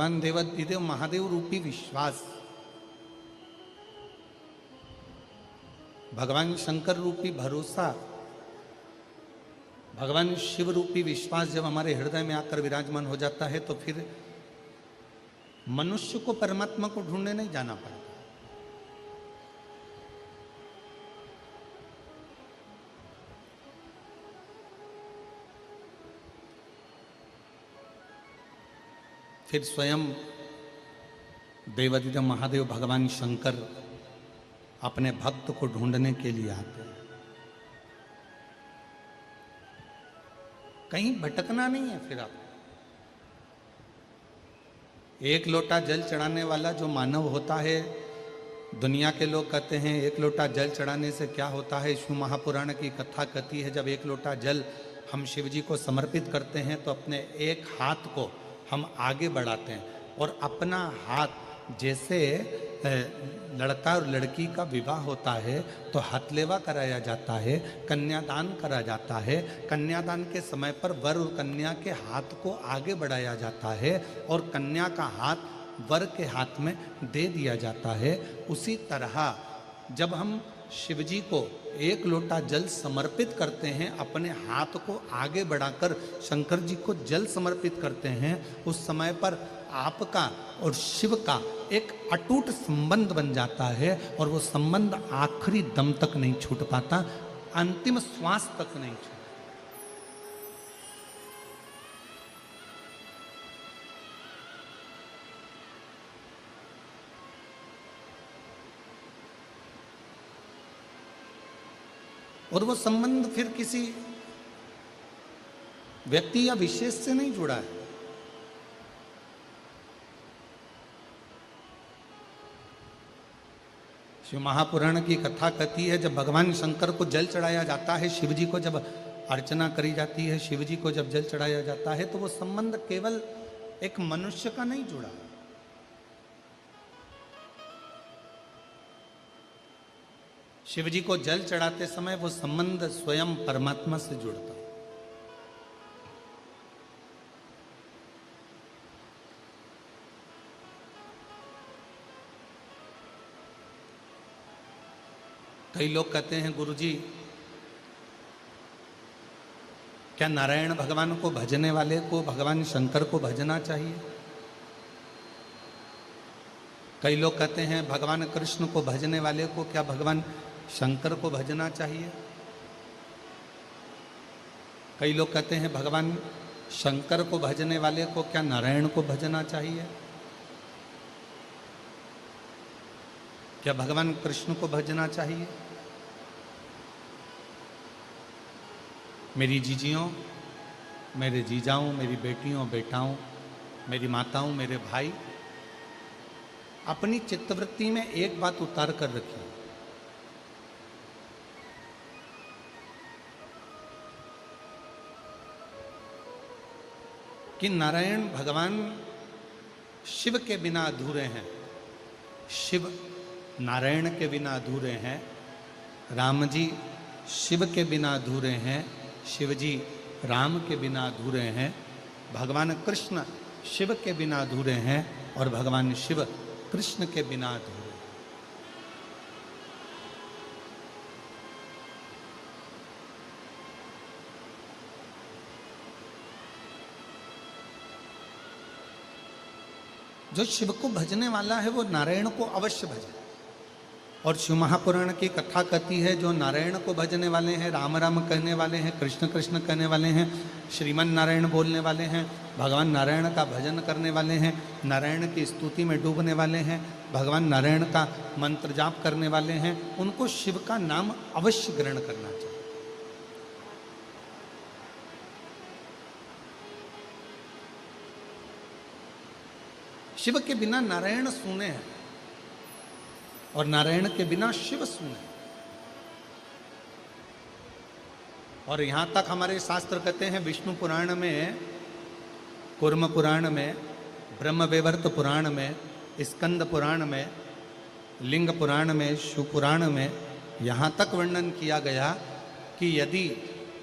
भगवान देवाधिदेव महादेव रूपी विश्वास, भगवान शंकर रूपी भरोसा, भगवान शिव रूपी विश्वास जब हमारे हृदय में आकर विराजमान हो जाता है तो फिर मनुष्य को परमात्मा को ढूंढने नहीं जाना पड़ता। फिर स्वयं देवाधिदेव महादेव भगवान शंकर अपने भक्त को ढूंढने के लिए आते हैं। कहीं भटकना नहीं है। फिर आप एक लोटा जल चढ़ाने वाला जो मानव होता है, दुनिया के लोग कहते हैं एक लोटा जल चढ़ाने से क्या होता है। शिव महापुराण की कथा कहती है जब एक लोटा जल हम शिव जी को समर्पित करते हैं तो अपने एक हाथ को हम आगे बढ़ाते हैं और अपना हाथ, जैसे लड़का और लड़की का विवाह होता है तो हथलेवा कराया जाता है, कन्यादान करा जाता है। कन्यादान के समय पर वर और कन्या के हाथ को आगे बढ़ाया जाता है और कन्या का हाथ वर के हाथ में दे दिया जाता है। उसी तरह जब हम शिव जी को एक लोटा जल समर्पित करते हैं, अपने हाथ को आगे बढ़ाकर शंकर जी को जल समर्पित करते हैं, उस समय पर आपका और शिव का एक अटूट संबंध बन जाता है और वो संबंध आखिरी दम तक नहीं छूट पाता, अंतिम श्वास तक नहीं छूटता। और वो संबंध फिर किसी व्यक्ति या विशेष से नहीं जुड़ा है। शिव महापुराण की कथा कहती है जब भगवान शंकर को जल चढ़ाया जाता है, शिव जी को जब अर्चना करी जाती है, शिव जी को जब जल चढ़ाया जाता है तो वो संबंध केवल एक मनुष्य का नहीं जुड़ा। शिव जी को जल चढ़ाते समय वो संबंध स्वयं परमात्मा से जुड़ता है। कई लोग कहते हैं गुरुजी, क्या नारायण भगवान को भजने वाले को भगवान शंकर को भजना चाहिए? कई लोग कहते हैं भगवान कृष्ण को भजने वाले को क्या भगवान शंकर को भजना चाहिए? कई लोग कहते हैं भगवान शंकर को भजने वाले को क्या नारायण को भजना चाहिए? क्या भगवान कृष्ण को भजना चाहिए? मेरी जीजियों, मेरे जीजाओं, मेरी बेटियों बेटाओं, मेरी माताओं, मेरे भाई, अपनी चित्तवृत्ति में एक बात उतार कर रखिए कि नारायण भगवान शिव के बिना अधूरे हैं, शिव नारायण के बिना अधूरे हैं, राम जी शिव के बिना अधूरे हैं, शिव जी राम के बिना अधूरे हैं, भगवान कृष्ण शिव के बिना अधूरे हैं और भगवान शिव कृष्ण के बिना अधूरे। जो शिव को भजने वाला है वो नारायण को अवश्य भजे। और शिव महापुराण की कथा कहती है जो नारायण को भजने वाले हैं, राम राम कहने वाले हैं, कृष्ण कृष्ण कहने वाले हैं, श्रीमन नारायण बोलने वाले हैं, भगवान नारायण का भजन करने वाले हैं, नारायण की स्तुति में डूबने वाले हैं, भगवान नारायण का मंत्र जाप करने वाले हैं, उनको शिव का नाम अवश्य ग्रहण करना चाहिए। शिव के बिना नारायण सूने हैं और नारायण के बिना शिव सूने। और यहां तक हमारे शास्त्र कहते हैं, विष्णु पुराण में, कूर्म पुराण में, ब्रह्मवैवर्त पुराण में, स्कंद पुराण में, लिंग पुराण में, शिव पुराण में यहाँ तक वर्णन किया गया कि यदि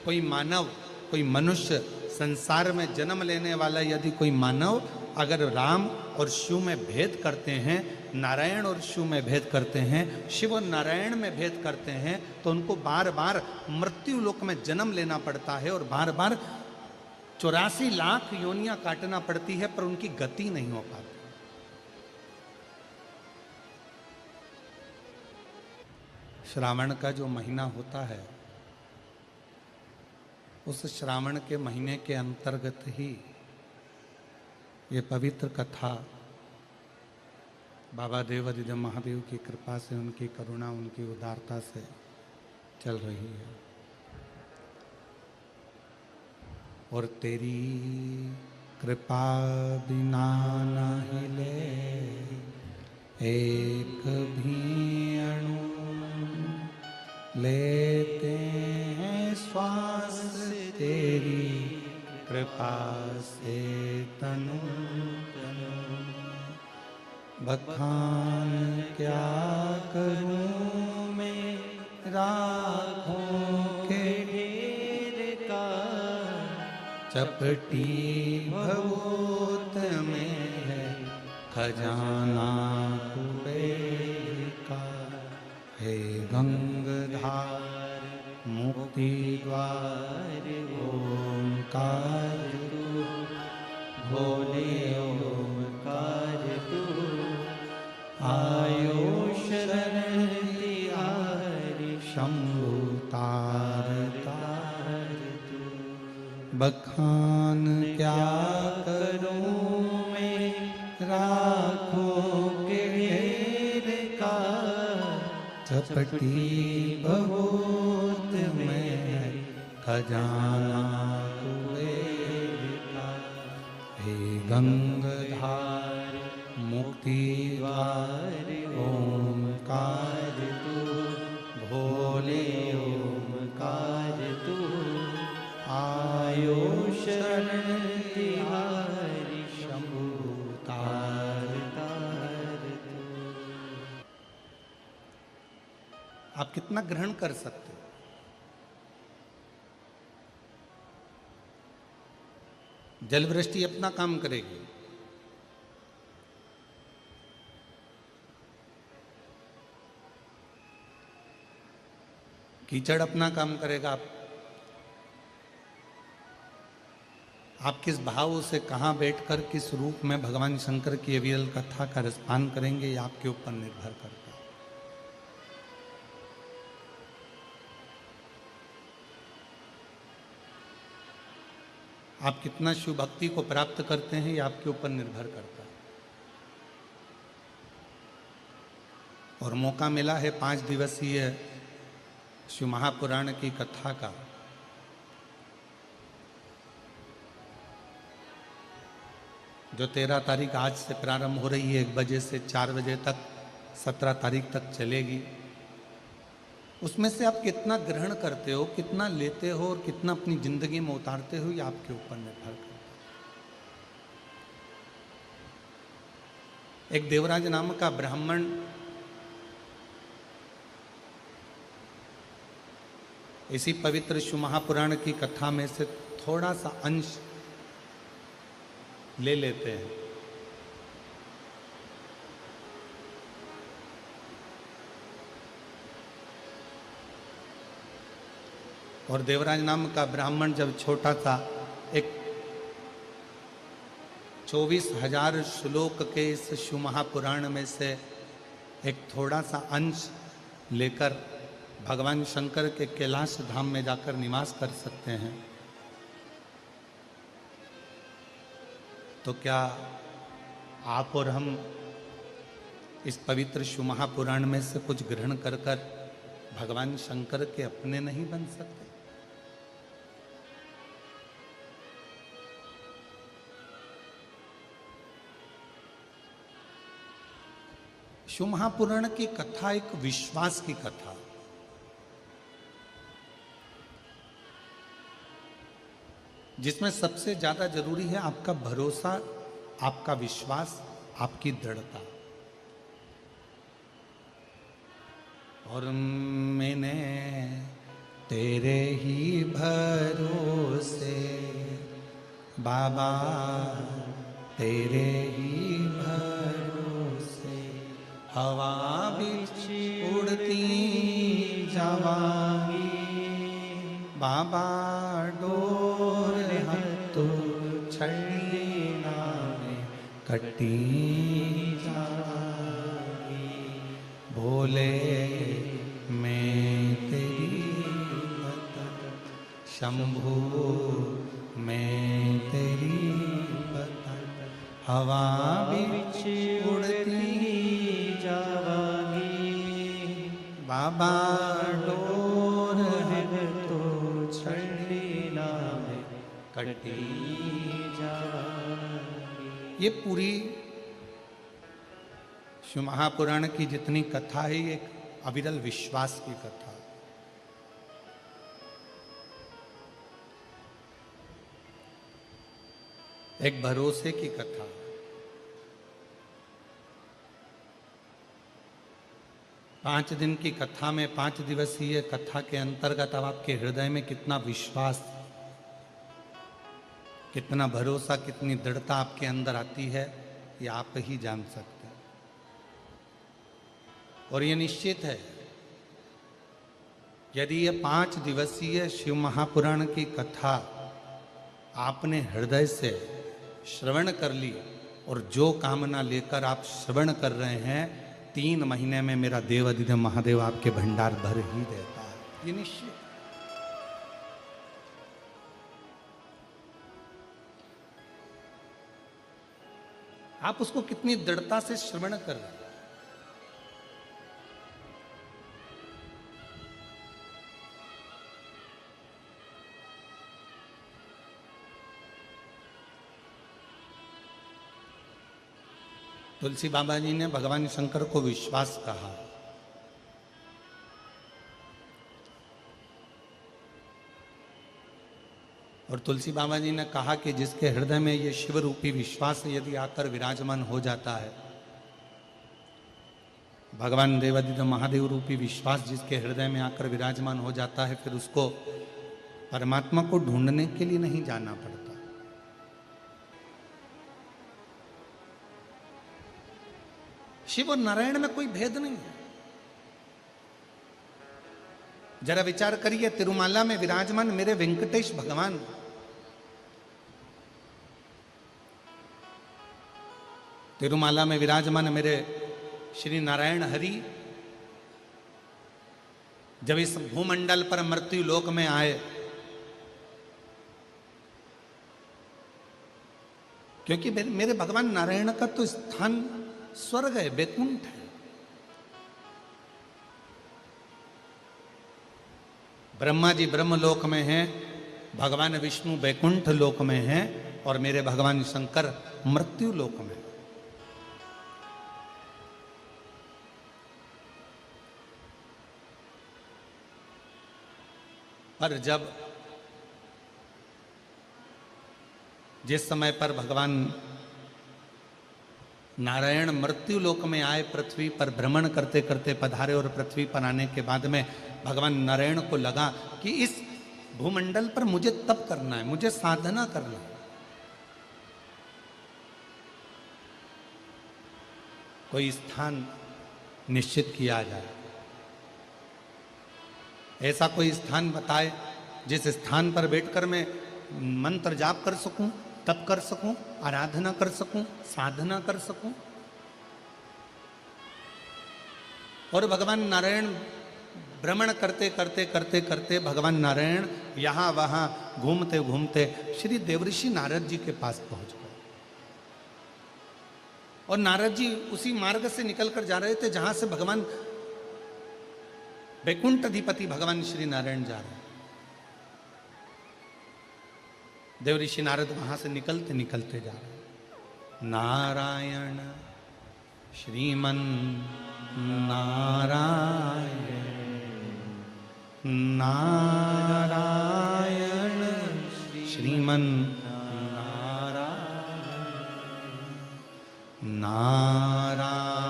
कोई मानव, कोई मनुष्य, संसार में जन्म लेने वाला यदि कोई मानव अगर राम और शिव में भेद करते हैं, नारायण और शिव में भेद करते हैं, शिव और नारायण में भेद करते हैं, तो उनको बार बार मृत्यु लोक में जन्म लेना पड़ता है और बार बार 84 लाख योनियां काटना पड़ती है, पर उनकी गति नहीं हो पाती। श्रावण का जो महीना होता है, उस श्रावण के महीने के अंतर्गत ही ये पवित्र कथा बाबा देवादिदेव महादेव की कृपा से, उनकी करुणा, उनकी उदारता से चल रही है। और तेरी कृपा बिना न हिले एक भी अणु, लेते हैं श्वास तेरी कृपा से तनु तनु। बखान क्या करूं मैं राखों के ढेर का, चपटी भगोत में है खजाना कुबेर का। हे गंगाधार मुक्ति द्वार ओंकार तू, भोले ओंकार तू, आयो शरण तिहारी शंभु तार तार तू। बखान क्या करूं मैं राखों के ढेर का, चपटी बहुत में खजाना कुबेर का। हे गंगाधार मुक्ति द्वार ओंकार तू, भोले ओंकार तू, आयो शरण तिहारी शंभु तार तार तू। आप कितना ग्रहण कर सकते हो? जल वृष्टि अपना काम करेगी, कीचड़ अपना काम करेगा। आप किस भाव से कहां बैठकर किस रूप में भगवान शंकर की अविरल कथा का रसपान करेंगे, ये आपके ऊपर निर्भर करता है। आप कितना शिव भक्ति को प्राप्त करते हैं, ये आपके ऊपर निर्भर करता है। और मौका मिला है 5 दिवसीय शिव महापुराण की कथा का। जो 13 तारीख आज से प्रारंभ हो रही है, 1 बजे से 4 बजे तक, 17 तारीख तक चलेगी। उसमें से आप कितना ग्रहण करते हो, कितना लेते हो और कितना अपनी जिंदगी में उतारते हो, ये आपके ऊपर निर्भर करता है। एक देवराज नाम का ब्राह्मण इसी पवित्र शिव महापुराण की कथा में से थोड़ा सा अंश ले लेते हैं। और देवराज नाम का ब्राह्मण जब छोटा था, एक 24,000 श्लोक के इस शिव महापुराण में से एक थोड़ा सा अंश लेकर भगवान शंकर के कैलाश धाम में जाकर निवास कर सकते हैं। तो क्या आप और हम इस पवित्र शिव महापुराण में से कुछ ग्रहण कर कर भगवान शंकर के अपने नहीं बन सकते? शिव महापुराण की कथा एक विश्वास की कथा, जिसमें सबसे ज्यादा जरूरी है आपका भरोसा, आपका विश्वास, आपकी दृढ़ता। और मैंने तेरे ही भरोसे बाबा तेरे ही भरोसे हवा बिच उड़ती जावांगी, बाबा डोर हत्थों छड़ी नावे कटी जावांगी, भोले मैं तेरी भक्त, शंभू मैं तेरी भक्त, हवा बिच उड़ती जावांगी, बाबा डोर है तो छड़ी नावे कटी जावांगी। ये पूरी शिव महापुराण की जितनी कथा है, एक अविरल विश्वास की कथा। एक भरोसे की कथा। पांच दिन की कथा में, 5 दिवसीय कथा के अंतर्गत अब आपके हृदय में कितना विश्वास, कितना भरोसा, कितनी दृढ़ता आपके अंदर आती है, ये आप ही जान सकते हैं। और ये निश्चित है, यदि ये 5 दिवसीय शिव महापुराण की कथा आपने हृदय से श्रवण कर ली और जो कामना लेकर आप श्रवण कर रहे हैं, 3 महीने में मेरा देवाधिदेव महादेव आपके भंडार भर ही देता है, ये निश्चित। आप उसको कितनी दृढ़ता से श्रवण कर रहे हैं। तुलसी बाबा जी ने भगवान शंकर को विश्वास कहा, और तुलसी बाबा जी ने कहा कि जिसके हृदय में ये शिव रूपी विश्वास यदि आकर विराजमान हो जाता है, भगवान देवाधिदेव महादेव रूपी विश्वास जिसके हृदय में आकर विराजमान हो जाता है, फिर उसको परमात्मा को ढूंढने के लिए नहीं जाना पड़ता। शिव और नारायण में कोई भेद नहीं है। जरा विचार करिए, तिरुमाला में विराजमान मेरे वेंकटेश भगवान, तिरुमाला में विराजमान मेरे श्री नारायण हरि, जब इस भूमंडल पर मृत्यु लोक में आए, क्योंकि मेरे भगवान नारायण का तो स्थान स्वर्ग है, बैकुंठ है। ब्रह्मा जी ब्रह्मलोक में हैं, भगवान विष्णु बैकुंठ लोक में हैं, और मेरे भगवान शंकर मृत्यु लोक में। पर जब जिस समय पर भगवान नारायण मृत्यु लोक में आए, पृथ्वी पर भ्रमण करते करते पधारे, और पृथ्वी पर आने के बाद में भगवान नारायण को लगा कि इस भूमंडल पर मुझे तप करना है, मुझे साधना करना है, कोई स्थान निश्चित किया जाए, ऐसा कोई स्थान बताए जिस स्थान पर बैठकर मैं मंत्र जाप कर सकूं, तप कर सकूं, आराधना कर सकूं, साधना कर सकूं। और भगवान नारायण भ्रमण करते करते करते करते भगवान नारायण यहां वहां घूमते घूमते श्री देवऋषि नारद जी के पास पहुंच गए। और नारद जी उसी मार्ग से निकलकर जा रहे थे जहां से भगवान वैकुंठ अधिपति भगवान श्री नारायण जा रहे हैं। देवऋषि नारद वहां से निकलते निकलते जा रहे हैं। नारायण श्रीमन नारायण, नारायण श्रीमन नारायण, नारायण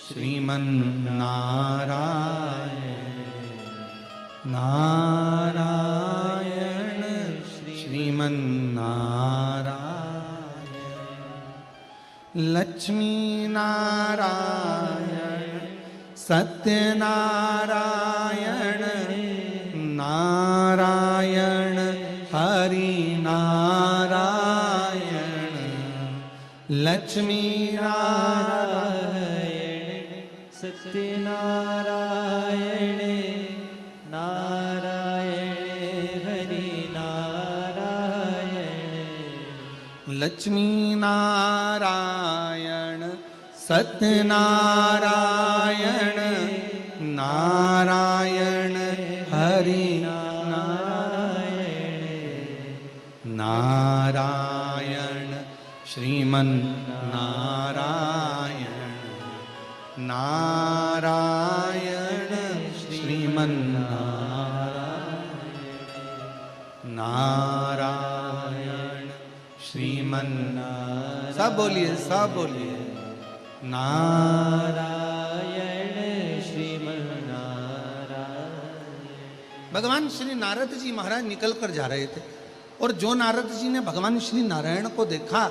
श्रीमन नारायण, नारायण श्रीमन नारायण। लक्ष्मी नारायण सत्यनारायण नारायण हरि नारायण लक्ष्मी नारायण सत्यनारायण नारायण हरि नारायण लक्ष्मी नारायण सत्यनारायण नारायण हरि नारायण नारायण श्रीमन नारायण नारायण श्रीमन नारायण श्रीमन सब बोलिए सब बोलिए नारायण श्रीमन्नारायण। भगवान श्री नारद जी महाराज निकल कर जा रहे थे और जो नारद जी ने भगवान श्री नारायण को देखा